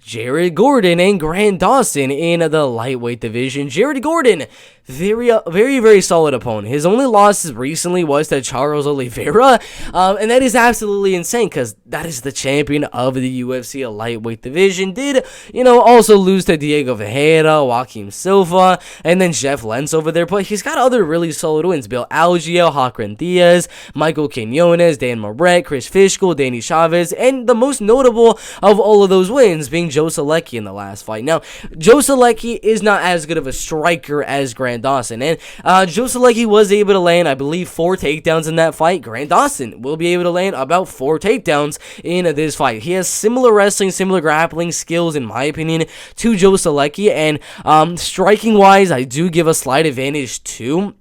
Jared Gordon and Grant Dawson in the lightweight division. Jared Gordon, very solid opponent. His only losses recently was to Charles Oliveira, and that is absolutely insane because that is the champion of the UFC lightweight division. Did, also lose to Diego Ferreira, Joaquim Silva, and then Jeff Lentz over there, but he's got other really solid wins. Bill Algeo, Hakran Diaz, Michael Quinones, Dan Moret, Chris Fishgold, Danny Chavez, and the most notable of all of those wins being Joe Solecki in the last fight. Now, Joe Solecki is not as good of a striker as Grant Dawson, and Joe Solecki was able to land, I believe, 4 takedowns in that fight. Grant Dawson will be able to land about 4 takedowns in this fight. He has similar wrestling, similar grappling skills, in my opinion, to Joe Solecki, and striking wise, I do give a slight advantage to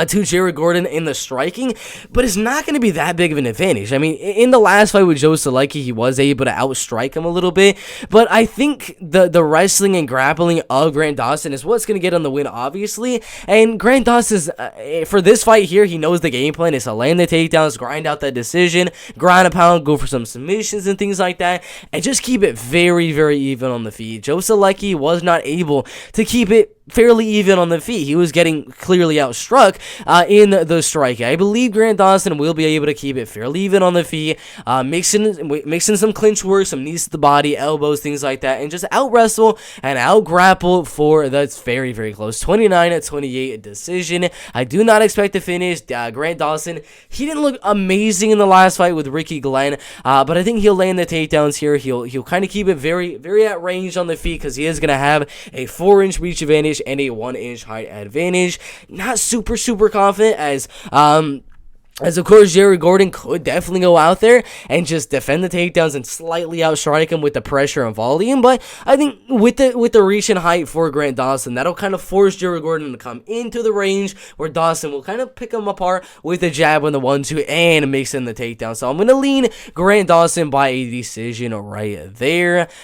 Jared Gordon in the striking, but it's not going to be that big of an advantage. I mean, in the last fight with Joe Solecki, he was able to outstrike him a little bit, but I think the wrestling and grappling of Grant Dawson is what's going to get on the win, obviously, and Grant Dawson's, for this fight here, he knows the game plan is to land the takedowns, grind out that decision, grind a pound, go for some submissions and things like that, and just keep it very even on the feet. Joe Solecki was not able to keep it fairly even on the feet. He was getting clearly outstruck in the striking. I believe Grant Dawson will be able to keep it fairly even on the feet, mixing some clinch work, some knees to the body, elbows, things like that, and just out wrestle and out grapple for that's very close 29-28 decision. I do not expect to finish. Grant Dawson, he didn't look amazing in the last fight with Ricky Glenn, but I think he'll land the takedowns here. He'll kind of keep it very at range on the feet because he is going to have a 4-inch reach advantage and a 1-inch height advantage. Not super confident as of course, Jared Gordon could definitely go out there and just defend the takedowns and slightly outstrike him with the pressure and volume. But I think with the reach and height for Grant Dawson, that'll kind of force Jared Gordon to come into the range where Dawson will kind of pick him apart with the jab and the 1-2 and mix in the takedown. So I'm going to lean Grant Dawson by a decision right there.